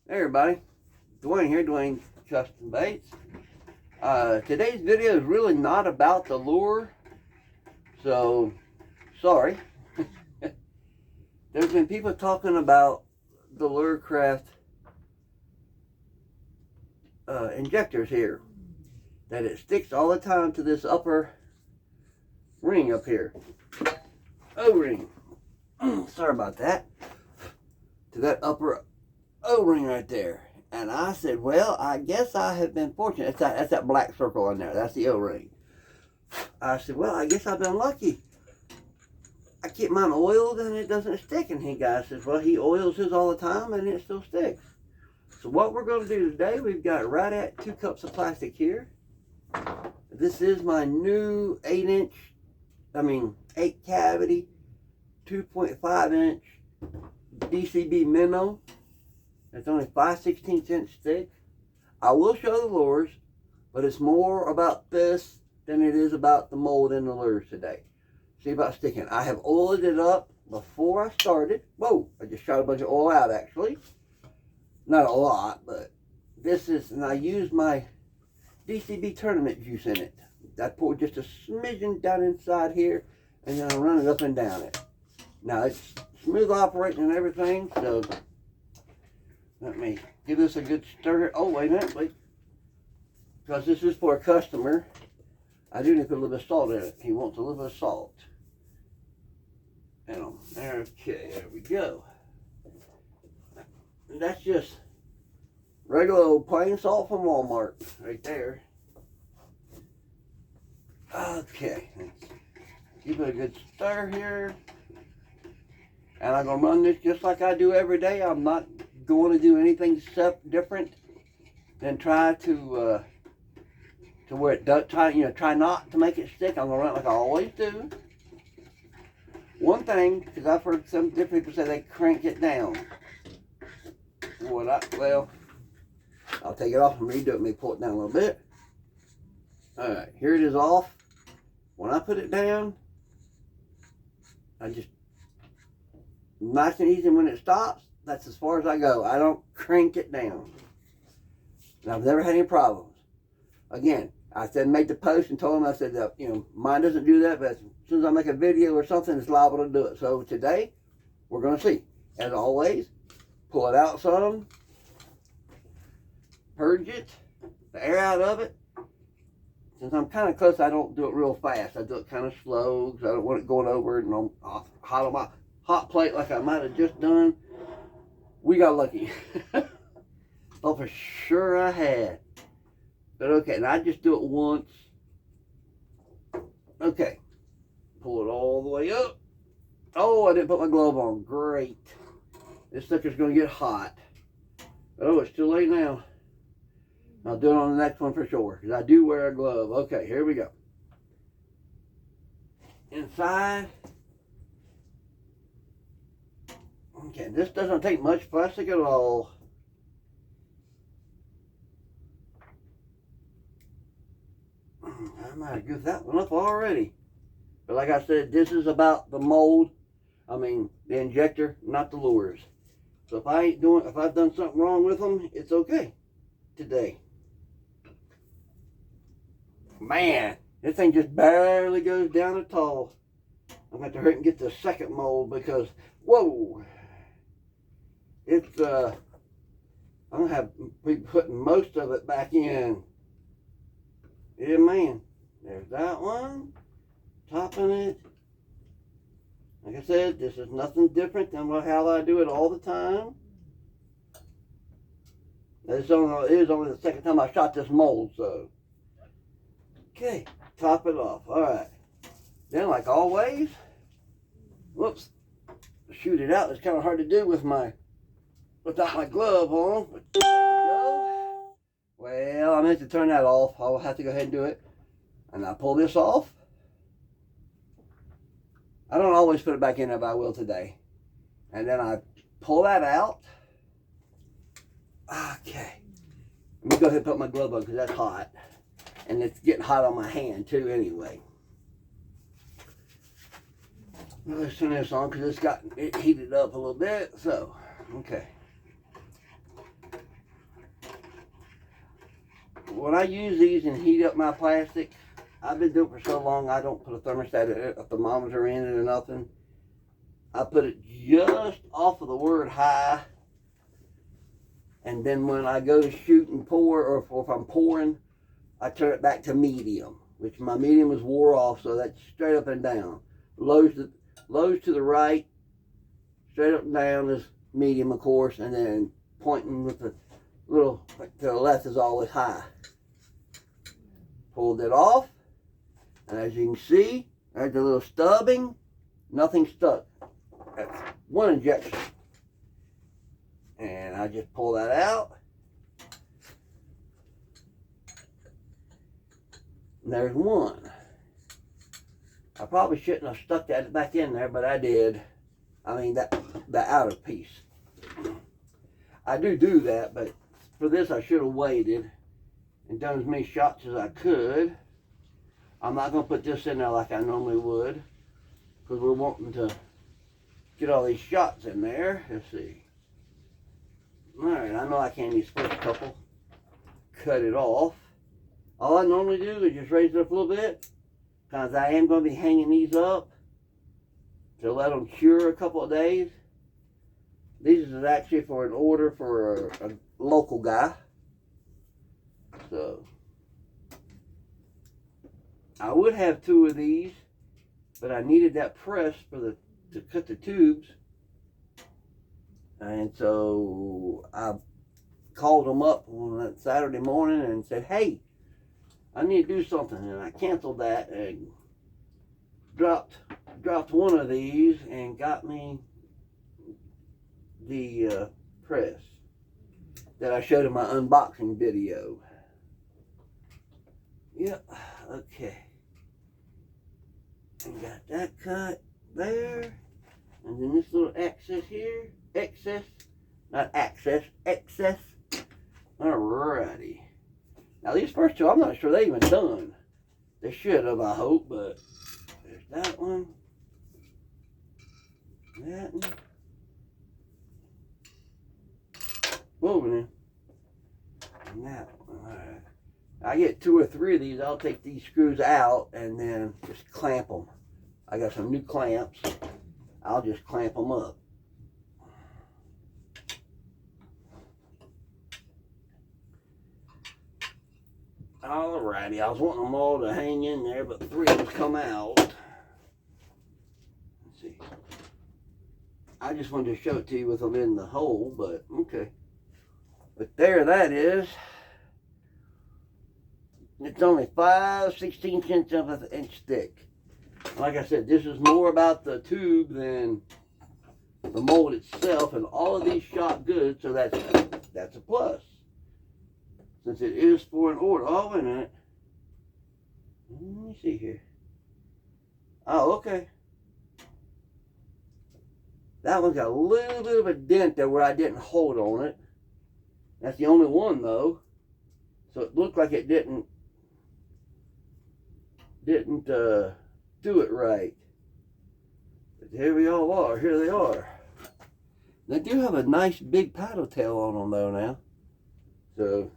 Hey everybody, Dwayne here, Dwayne Custom Baits. Today's video is really not about the lure, so sorry. There's been people talking about the Lurecraft injectors here, that it sticks all the time to this upper ring up here. O-ring. Sorry about that. To that upper O-ring right there. And I said, well, I guess I have been fortunate. That's that black circle on there. That's the O-ring. I said, well, I guess I've been lucky. I keep mine oiled and it doesn't stick. And he guy says, well, he oils his all the time and it still sticks. So what we're going to do today, we've got right at 2 cups of plastic here. This is my new 8 cavity, 2.5 inch DCB minnow. It's only 5/16 inch thick. I will show the lures, but it's more about this than it is about the mold in the lures today. See about sticking. I have oiled it up before I started. Whoa, I just shot a bunch of oil out actually. Not a lot, but this is, and I used my DCB tournament juice in it. I poured just a smidgen down inside here, and then I run it up and down it. Now it's smooth operating and everything, so let me give this a good stir. Oh, wait a minute, wait. Because this is for a customer, I do need to put a little bit of salt in it. He wants a little bit of salt. And okay, there we go. And that's just regular old plain salt from Walmart right there. Okay, give it a good stir here. And I'm going to run this just like I do every day. I'm not going to do anything different than try to where it does, try not to make it stick. I'm going to run it like I always do. One thing, because I've heard some different people say they crank it down. Well, I'll take it off and redo it. Let me pull it down a little bit. Alright, here it is off. When I put it down, I just, nice and easy. When it stops, that's as far as I go. I don't crank it down. And I've never had any problems. Again, I said, made the post and told them, I said, mine doesn't do that, but as soon as I make a video or something, it's liable to do it. So today, we're going to see. As always, pull it out some, purge it, the air out of it. Since I'm kind of close, I don't do it real fast. I do it kind of slow because I don't want it going over and I'm hot on my hot plate like I might have just done. We got lucky. Oh, for sure I had. But okay, and I just do it once. Okay, pull it all the way up. Oh, I didn't put my glove on. Great. This sucker's going to get hot. Oh, it's too late now. I'll do it on the next one for sure, because I do wear a glove. Okay, here we go. Inside. Okay, this doesn't take much plastic at all. I might have goofed that one up already. But like I said, this is about the mold. The injector, not the lures. So if I've done something wrong with them, it's okay today. Man, this thing just barely goes down at all. I'm going to have to hurry and get the second mold because, whoa, it's, I'm going to have to be putting most of it back in. Yeah, man, there's that one, topping it. Like I said, this is nothing different than how I do it all the time. It is only the second time I shot this mold, so. Okay, top it off. All right. Then, like always, whoops, shoot it out. It's kind of hard to do without my glove on. But there we go. Well, I meant to turn that off. I'll have to go ahead and do it. And I pull this off. I don't always put it back in there, but I will today. And then I pull that out. Okay. Let me go ahead and put my glove on because that's hot. And it's getting hot on my hand too anyway. Let's turn this on because it heated up a little bit. So, okay. when I use these and heat up my plastic, I've been doing it for so long, I don't put a thermostat, a thermometer in it or nothing. I put it just off of the word high. And then when I go to shoot and pour, or if I'm pouring, I turn it back to medium, which my medium is wore off, so that's straight up and down. Lows to the right, straight up and down is medium, of course, and then pointing with the little to the left is always high. Pulled it off, and as you can see, there's the little stubbing, nothing stuck. That's one injection. And I just pull that out. And there's one. I probably shouldn't have stuck that back in there, but I did. I mean, the outer piece. I do that, but for this I should have waited and done as many shots as I could. I'm not going to put this in there like I normally would, because we're wanting to get all these shots in there. Let's see. Alright, I know I can't use the first couple. Cut it off. All I normally do is just raise it up a little bit, because I am going to be hanging these up to let them cure a couple of days. These is actually for an order for a local guy. So, I would have 2 of these, but I needed that press to cut the tubes. And so I called them up on that Saturday morning and said, hey, I need to do something. And I canceled that and dropped one of these and got me the press that I showed in my unboxing video. Yep, okay. And got that cut there. And then this little excess here. Excess. Alrighty. Now these first 2, I'm not sure they even done. They should have, I hope, but there's that one. That one. Moving and that one. Alright. I get 2 or 3 of these. I'll take these screws out and then just clamp them. I got some new clamps. I'll just clamp them up. Alrighty, I was wanting them all to hang in there, but 3 of them come out. Let's see. I just wanted to show it to you with them in the hole, but okay. But there that is. It's only 5/16 of an inch thick. Like I said, this is more about the tube than the mold itself, and all of these shot good, so that's a plus. Since it is for an order. Oh, wait a minute. Let me see here. Oh, okay. That one's got a little bit of a dent there where I didn't hold on it. That's the only one, though. So it looked like it didn't do it right. But here we all are. Here they are. They do have a nice big paddle tail on them, though, now. So,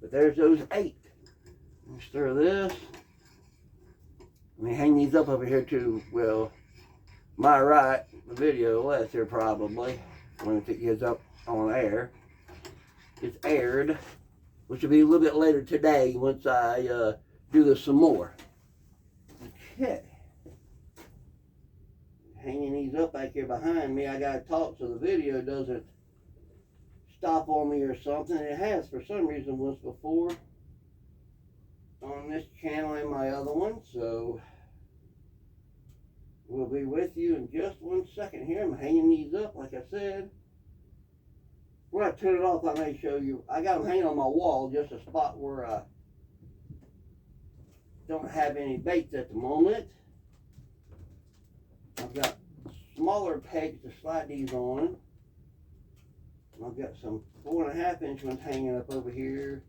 but there's those 8. Let me stir this. Let me hang these up over here too. Well, my right, the video left here probably when it gets up on air. It's aired, which will be a little bit later today once I do this some more. Okay. Hanging these up back here behind me. I gotta talk so the video doesn't stop on me or something. It has for some reason once before on this channel and my other one. So we'll be with you in just 1 second here. I'm hanging these up like I said. When I turn it off, I may show you. I got them hanging on my wall, just a spot where I don't have any baits at the moment. I've got smaller pegs to slide these on. I've got some 4.5 inch ones hanging up over here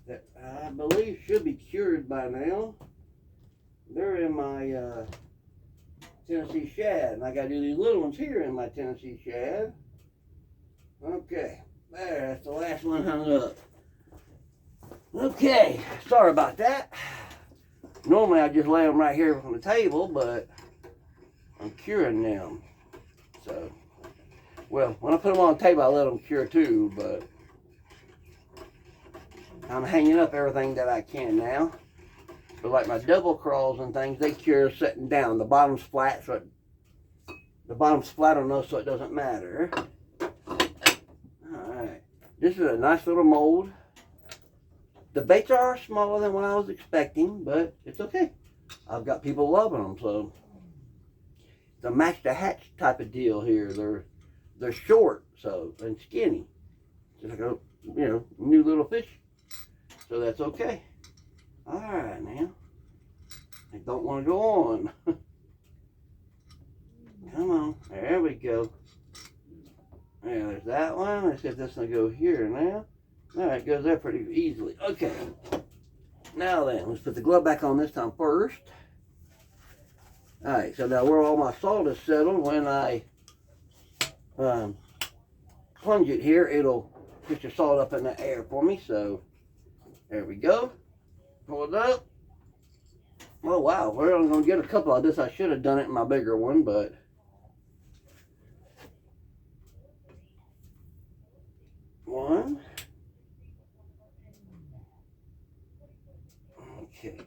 that I believe should be cured by now. They're in my Tennessee shad, and I got to do these little ones here in my Tennessee shad. Okay, there, that's the last one hung up. Okay, sorry about that. Normally I just lay them right here on the table, but I'm curing them. So, well, when I put them on the table, I let them cure too, but I'm hanging up everything that I can now. But like my double crawls and things, they cure sitting down. The bottom's flat, so the bottom's flat on those, so it doesn't matter. Alright, this is a nice little mold. The baits are smaller than what I was expecting, but it's okay. I've got people loving them, so it's a match to hatch type of deal here. They're short, so, and skinny. Just like a, new little fish. So that's okay. Alright now. I don't want to go on. Come on. There we go. There, there's that one. Let's see if this will go here now. Alright, it goes there pretty easily. Okay. Now then, let's put the glove back on this time first. Alright, so now where all my salt is settled, when I plunge it here, it'll push the salt up in the air for me. So, there we go. Pull it up. Oh wow, we're only going to get a couple of this. I should have done it in my bigger one, but one. Okay.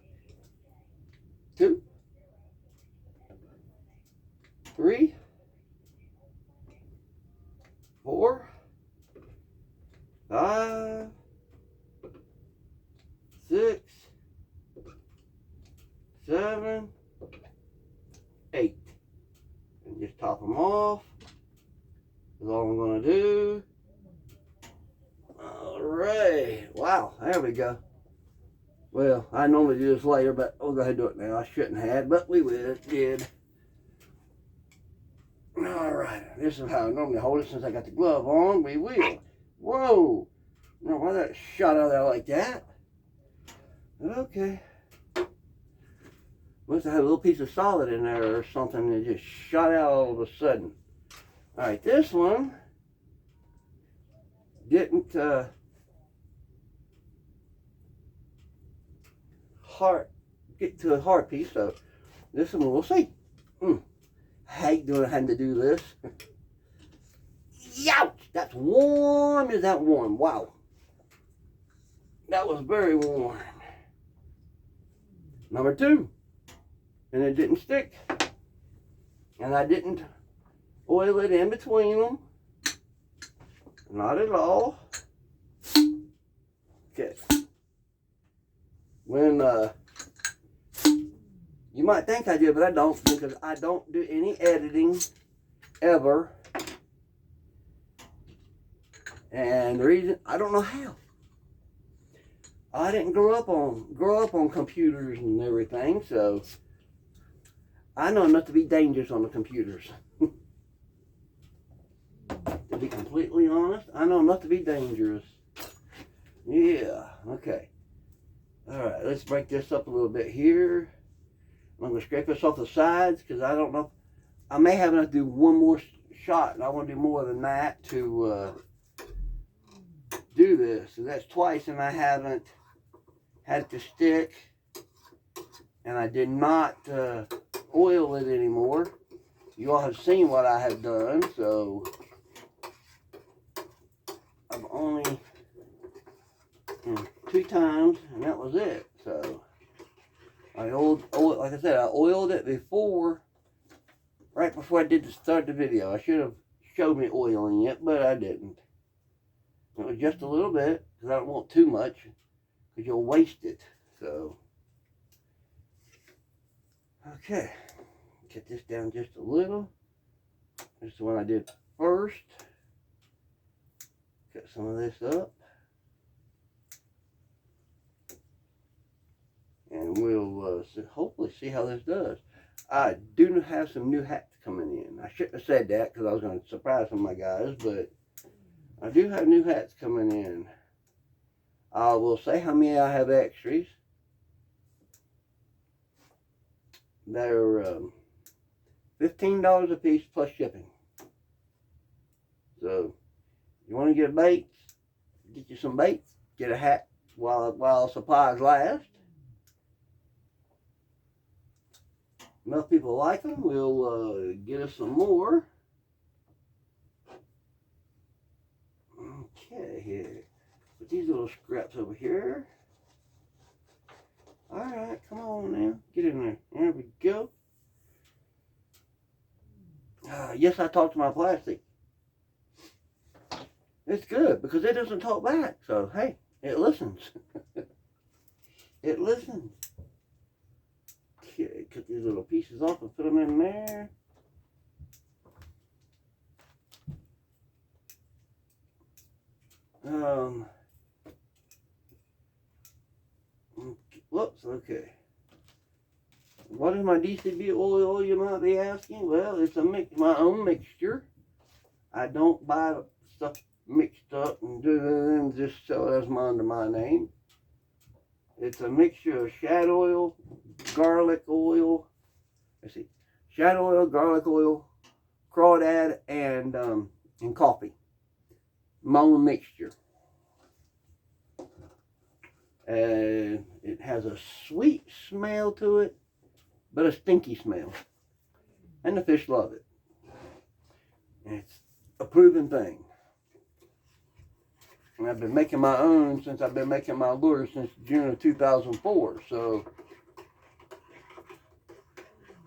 2. 3. 4. 5. 6. 7. 8. And just top them off. That's all I'm going to do. Alright. Wow, there we go. Well, I normally do this later, but we'll go ahead and do it now. I shouldn't have, but we did. Alright, this is how I normally hold it since I got the glove on. We will. Whoa! Now, why that shot out of there like that? Okay. Must have had a little piece of solid in there or something that just shot out all of a sudden. Alright, this one didn't get to a hard piece, so this one we'll see. I hate having to do this. Youch! That's warm. Is that warm? Wow. That was very warm. Number 2. And it didn't stick. And I didn't oil it in between them. Not at all. Okay. When you might think I did, but I don't, because I don't do any editing ever. And the reason, I don't know how. I didn't grow up on computers and everything, so I know enough to be dangerous on the computers. To be completely honest, I know enough to be dangerous. Yeah, okay. Alright, let's break this up a little bit here. I'm going to scrape this off the sides because I don't know. I may have enough to do one more shot, and I want to do more than that to do this. So that's twice, and I haven't had it to stick. And I did not oil it anymore. You all have seen what I have done, so I've only 2 times, and that was it. So I like I said, I oiled it before, right before I did start the video. I should have showed me oiling it, but I didn't. It was just a little bit, because I don't want too much, because you'll waste it. So, okay, get this down just a little. This is the one I did first. Cut some of this up. And we'll hopefully see how this does. I do have some new hats coming in. I shouldn't have said that because I was going to surprise some of my guys, but I do have new hats coming in. I will say how many I have extras. They're $15 a piece plus shipping. So, you want to get baits, get you some baits, get a hat, while supplies last. Enough people like them, we'll get us some more. Okay, here. Put these little scraps over here. Alright, come on now. Get in there. There we go. Yes, I talked to my plastic. It's good because it doesn't talk back. So, hey, it listens. It listens. Okay, cut these little pieces off and put them in there. Whoops, okay. What is my DCB oil, you might be asking? Well, it's my own mixture. I don't buy stuff mixed up and just sell it under my name. It's a mixture of shad oil, garlic oil, shad oil, garlic oil, crawdad, and coffee. My own mixture. And it has a sweet smell to it, but a stinky smell. And the fish love it. And it's a proven thing. And I've been making my own since I've been making my lures since June of 2004. So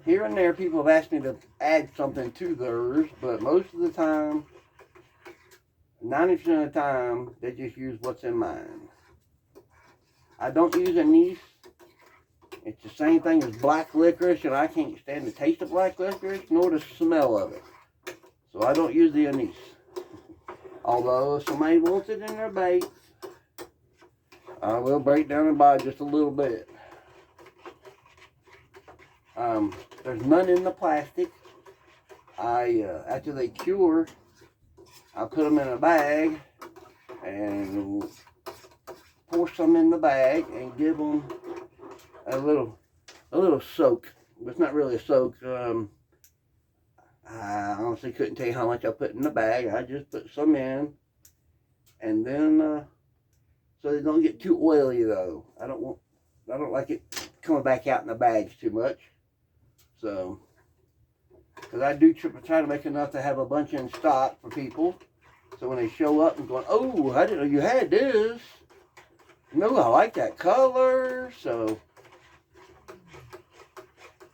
here and there people have asked me to add something to theirs, but most of the time, 90% of the time, they just use what's in mine. I don't use anise. It's the same thing as black licorice, and I can't stand the taste of black licorice, nor the smell of it. So I don't use the anise. Although if somebody wants it in their bait, I will break down and buy just a little bit. There's none in the plastic. After they cure, I put them in a bag and pour some in the bag and give them a little soak. It's not really a soak. I honestly couldn't tell you how much I put in the bag. I just put some in, and then so they don't get too oily though. I don't like it coming back out in the bags too much. So, because I do try to make enough to have a bunch in stock for people. So when they show up and going, oh, I didn't know you had this. No, I like that color. So,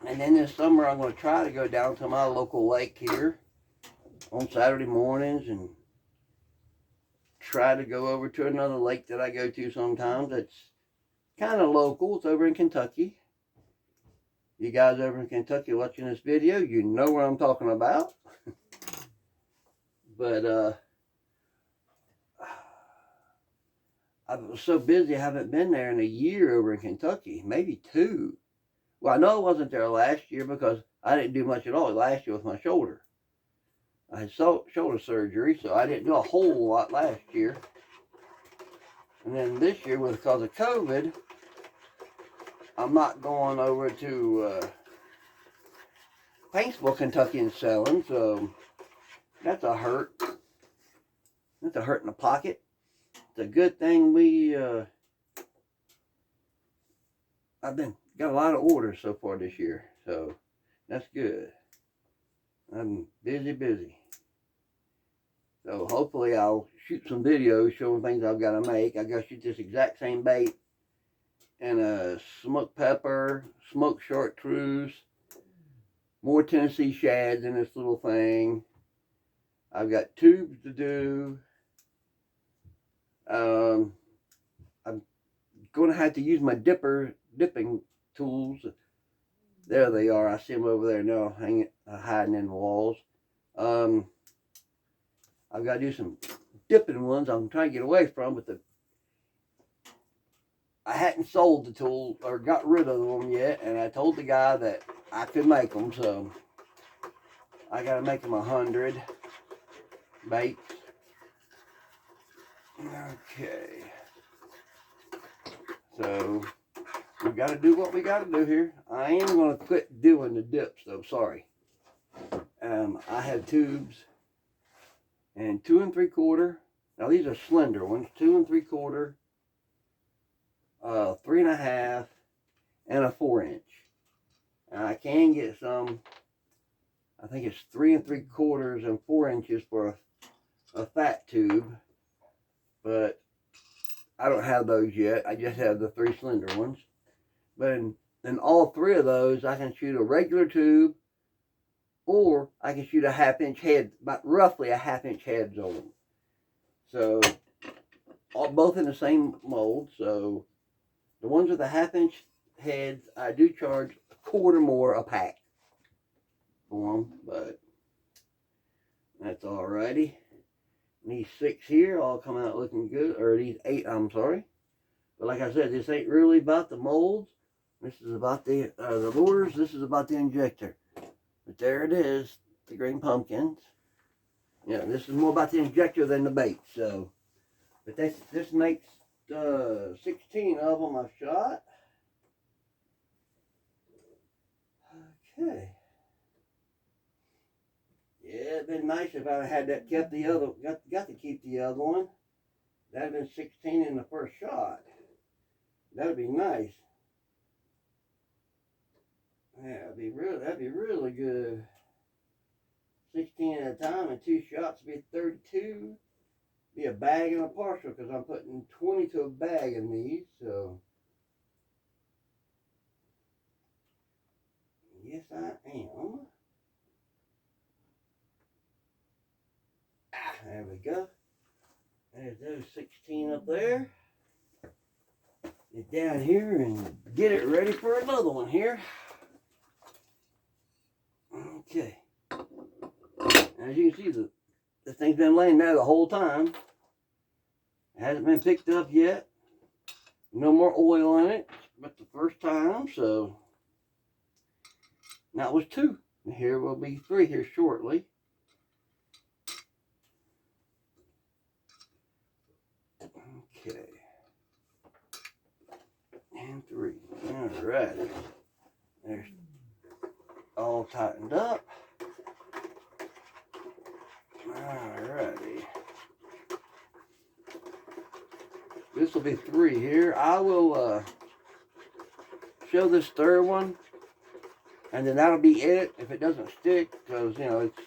and then this summer I'm going to try to go down to my local lake here on Saturday mornings and try to go over to another lake that I go to sometimes. It's kind of local. It's over in Kentucky. You guys over in Kentucky watching this video, you know what I'm talking about. But I was so busy I haven't been there in a year over in Kentucky, maybe 2. Well, I know I wasn't there last year because I didn't do much at all last year with my shoulder. I had shoulder surgery, so I didn't do a whole lot last year. And then this year, because of COVID, I'm not going over to Paintsville, Kentucky and selling, so that's a hurt. That's a hurt in the pocket. It's a good thing I've got a lot of orders so far this year, so that's good. I'm busy. So hopefully I'll shoot some videos showing things I've got to make. I've got to shoot this exact same bait and a smoked pepper, smoked chartreuse, more Tennessee shads in this little thing. I've got tubes to do. I'm going to have to use my dipping tools. There they are. I see them over there now, hiding in the walls. I've got to do some dipping ones I'm trying to get away from, but I hadn't sold the tool or got rid of them yet, and I told the guy that I could make them, so I got to make them 100 baits. Okay. So we got to do what we got to do here. I am going to quit doing the dips though, sorry. I have tubes and 2 3/4. Now these are slender ones, 2 3/4 3.5, and a 4-inch. And I can get some, I think it's 3 3/4 and 4 inches for a fat tube, but I don't have those yet. I just have the 3 slender ones. But in all 3 of those, I can shoot a regular tube, or I can shoot a 1/2-inch head, about roughly a 1/2-inch heads on them. So, both in the same mold. So, the ones with the 1/2-inch heads, I do charge $1/4 more a pack for them, but that's alrighty. These 6 here all come out looking good, or these 8, I'm sorry. But like I said, this ain't really about the molds. This is about the lures. This is about the injector. But there it is, the green pumpkins. Yeah, this is more about the injector than the bait. So, but this makes 16 of them I've shot. Okay. Yeah, it'd been nice if I had that kept the other, got to keep the other one. That'd have been 16 in the first shot. That'd be nice. Yeah, that'd be really good. 16 at a time and 2 shots would be 32. Be a bag and a partial, because I'm putting 20 to a bag in these, so. Yes, I am. There we go. There's those 16 up there. Get down here and get it ready for another one here. Okay. As you can see, the thing's been laying there the whole time. It hasn't been picked up yet. No more oil in it, but the first time, so. That was 2. And here will be 3 here shortly. Okay. And 3. Alrighty. There's all tightened up. Alrighty. This will be 3 here. I will show this third one, and then that'll be it if it doesn't stick, because, you know, it's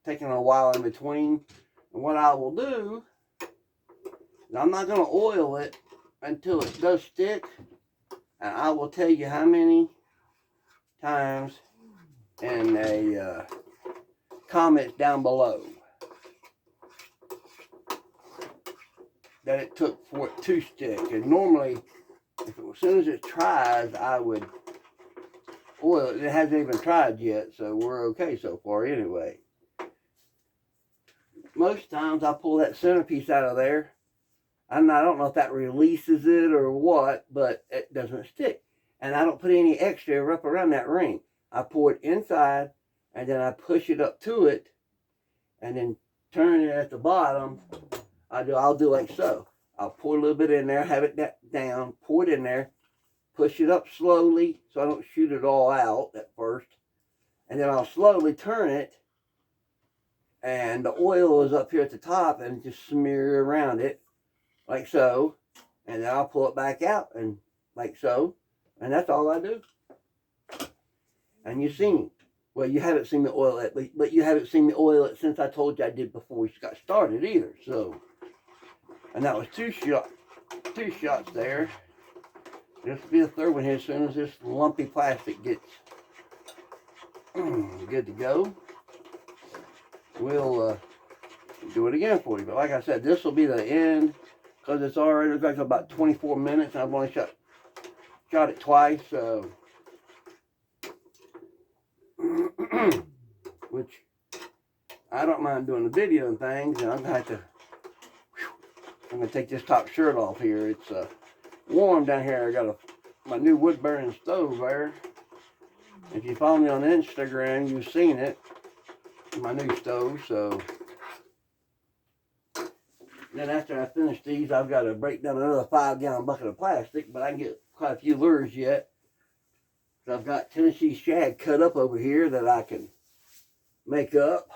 taking a while in between. And what I will do, I'm not going to oil it until it does stick, and I will tell you how many times in a comments down below that it took for it to stick. And normally, as soon as it tries, I would oil it. It hasn't even tried yet, so we're okay so far anyway. Most times I pull that centerpiece out of there, and I don't know if that releases it or what, but it doesn't stick. And I don't put any extra up around that ring. I pour it inside, and then I push it up to it, and then turn it at the bottom. I'll do like so. I'll pour a little bit in there, have it down, pour it in there, push it up slowly so I don't shoot it all out at first. And then I'll slowly turn it, and the oil is up here at the top, and just smear around it like so. And then I'll pull it back out and like so. And that's all I do. And you've seen, well, you haven't seen the oil, but you haven't seen the oil since I told you I did before we got started either. So, and that was 2 shots there. This will be a third one here as soon as this lumpy plastic gets good to go. We'll do it again for you. But like I said, this will be the end, because it's already looks like about 24 minutes. I've only shot it twice, so which I don't mind doing the video and things. And I'm gonna take this top shirt off here. It's warm down here. I got my new wood burning stove there. If you follow me on Instagram, you've seen it. My new stove. So then after I finish these, I've got to break down another 5-gallon bucket of plastic, but I can get quite a few lures yet. So I've got Tennessee shad cut up over here that I can make up.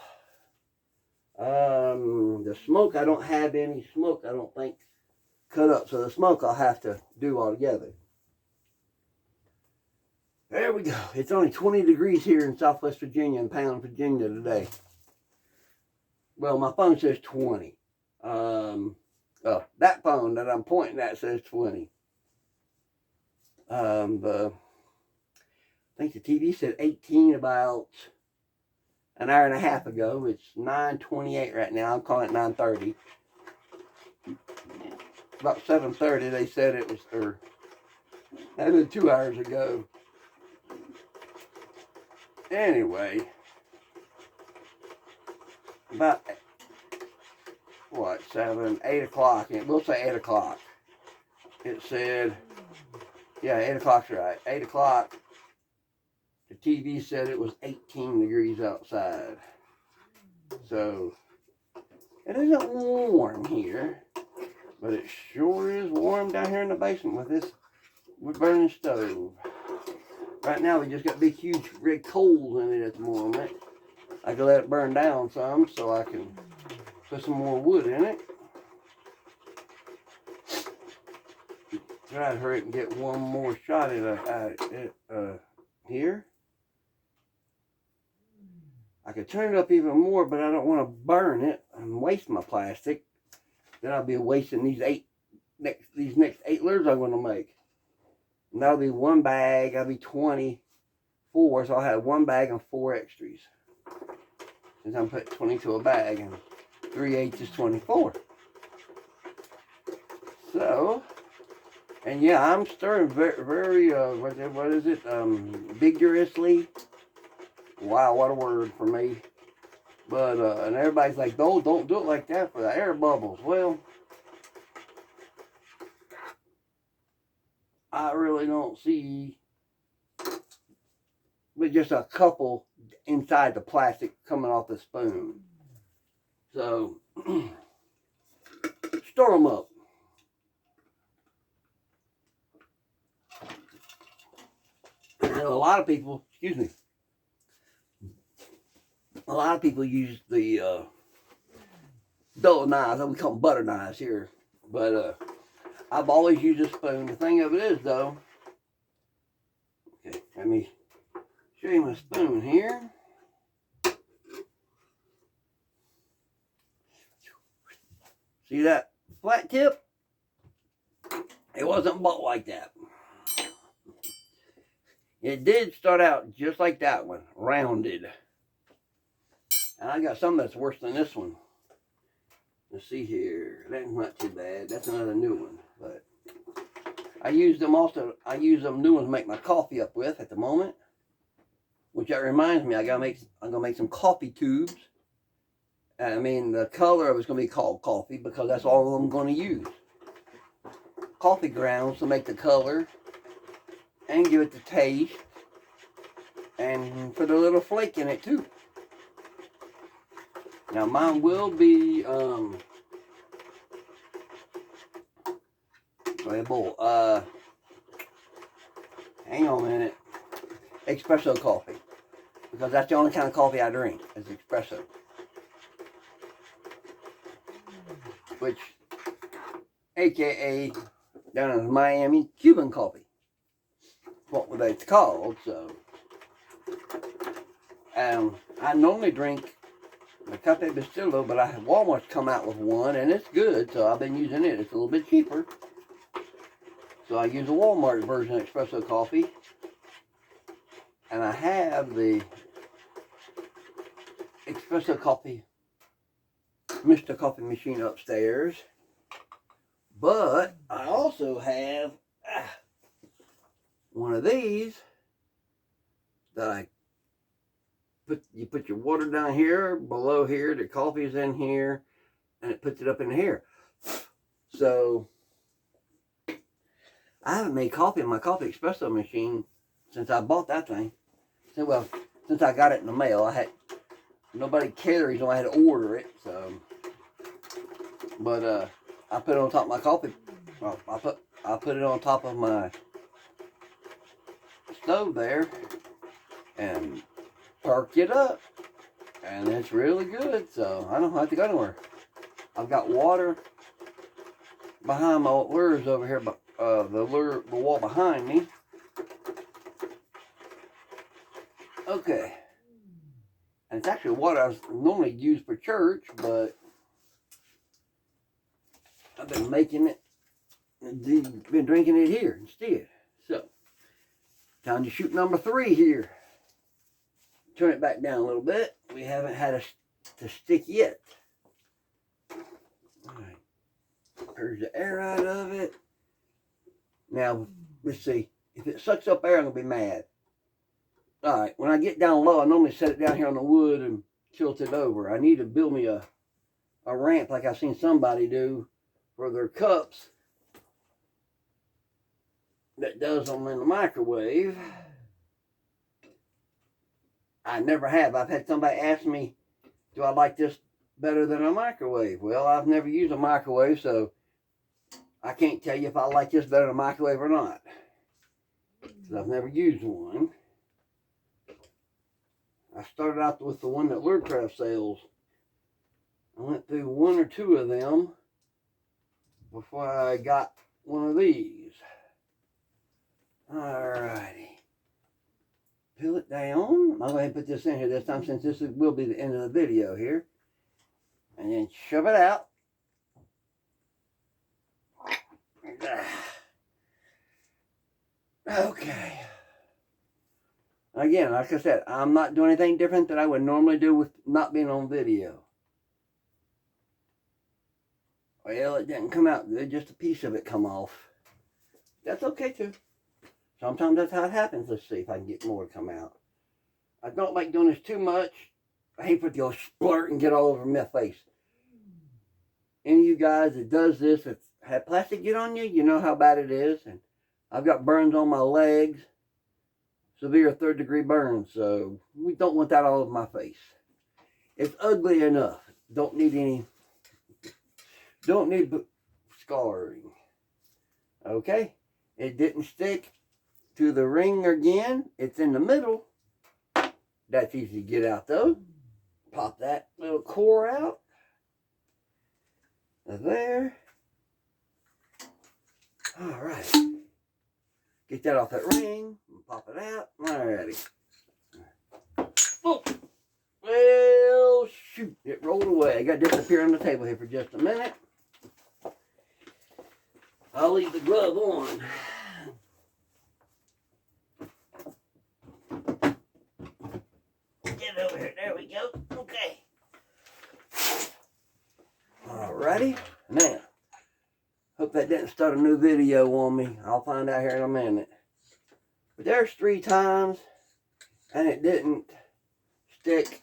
The smoke, I don't have any smoke, I don't think, cut up. So the smoke I'll have to do all together. There we go. It's only 20 degrees here in Southwest Virginia and Pound, Virginia today. Well, my phone says 20. That phone that I'm pointing at says 20. I think the TV said 18 about an hour and a half ago. It's 9:28 right now. I'm calling it 9:30. About 7:30 they said it was, or that was 2 hours ago. Anyway, about, what, 8 o'clock, we'll say 8 o'clock. It said, yeah, 8 o'clock's right. 8 o'clock, the TV said it was 18 degrees outside. So, it isn't warm here, but it sure is warm down here in the basement with this wood burning stove. Right now, we just got big, huge red coals in it at the moment. I can let it burn down some so I can put some more wood in it. Try to hurry up and get one more shot at it here. I could turn it up even more, but I don't want to burn it and waste my plastic. Then I'll be wasting these next 8 lures I'm going to make. And that'll be one bag. That'll be 24, so I'll have one bag and 4 extras. Since I'm putting 20 to a bag, and 3/8 is 24. So, and yeah, I'm stirring very what is it? Vigorously. Wow, what a word for me. But, and everybody's like, no, don't do it like that for the air bubbles. Well, I really don't see but just a couple inside the plastic coming off the spoon. So, stir them up. You know, a lot of people, excuse me, a lot of people use the dull knives. We call them butter knives here. But I've always used a spoon. The thing of it is, though, okay, let me show you my spoon here. See that flat tip? It wasn't bought like that. It did start out just like that one, rounded. And I got some that's worse than this one. Let's see here. That's not too bad. That's another new one. But I use them also. I use them new ones to make my coffee up with at the moment. Which that reminds me, I'm gonna make some coffee tubes. I mean, the color of it's gonna be called coffee because that's all I'm gonna use. Coffee grounds to make the color and give it the taste, and put a little flake in it too. Now mine will be hang on a minute, espresso coffee, because that's the only kind of coffee I drink is espresso, which aka down in Miami, Cuban coffee, what would it's called. So I normally drink the Cafe Bastillo, but Walmart's come out with one and it's good, so I've been using it. It's a little bit cheaper, so I use the Walmart version of espresso coffee. And I have the espresso coffee, Mr. Coffee machine upstairs. But I also have one of these that you put your water down here, below here, the coffee's in here, and it puts it up in here. So I haven't made coffee in my coffee espresso machine since I bought that thing. Well, since I got it in the mail, nobody carries, so I had to order it. So, but I put it on top of my coffee. Well, I put it on top of my stove there, and perked it up, and it's really good. So I don't have to go anywhere. I've got water behind my lures over here, but the wall behind me. Okay. And it's actually what I normally use for church, but I've been making it, been drinking it here instead. So, time to shoot number 3 here. Turn it back down a little bit. We haven't had to stick yet. Alright. Purge the air out of it. Now, let's see. If it sucks up air, I'm going to be mad. Alright, when I get down low, I normally set it down here on the wood and tilt it over. I need to build me a ramp like I've seen somebody do for their cups that does them in the microwave. I never have. I've had somebody ask me, do I like this better than a microwave? Well, I've never used a microwave, so I can't tell you if I like this better than a microwave or not. Because I've never used one. I started out with the one that Lurecraft sells. I went through 1 or 2 of them before I got one of these. Alrighty. Peel it down. I'll go ahead and put this in here this time since this will be the end of the video here. And then shove it out. Okay. Again, like I said, I'm not doing anything different than I would normally do with not being on video. Well, it didn't come out good. Just a piece of it come off. That's okay too. Sometimes that's how it happens. Let's see if I can get more to come out. I don't like doing this too much. I hate for it to go splurt and get all over my face. Any of you guys that does this, if had plastic get on you, you know how bad it is. And I've got burns on my legs. Severe 3rd-degree burns. So we don't want that all over my face. It's ugly enough. Don't need scarring. Okay. It didn't stick to the ring again. It's in the middle. That's easy to get out though. Pop that little core out. There. Alright. Get that off that ring. Pop it out. Alrighty. Oh. Well, shoot. It rolled away. I got to disappear on the table here for just a minute. I'll leave the glove on. Get over here. There we go. Okay. Alrighty. Now, hope that didn't start a new video on me. I'll find out here in a minute. But there's 3 times, and it didn't stick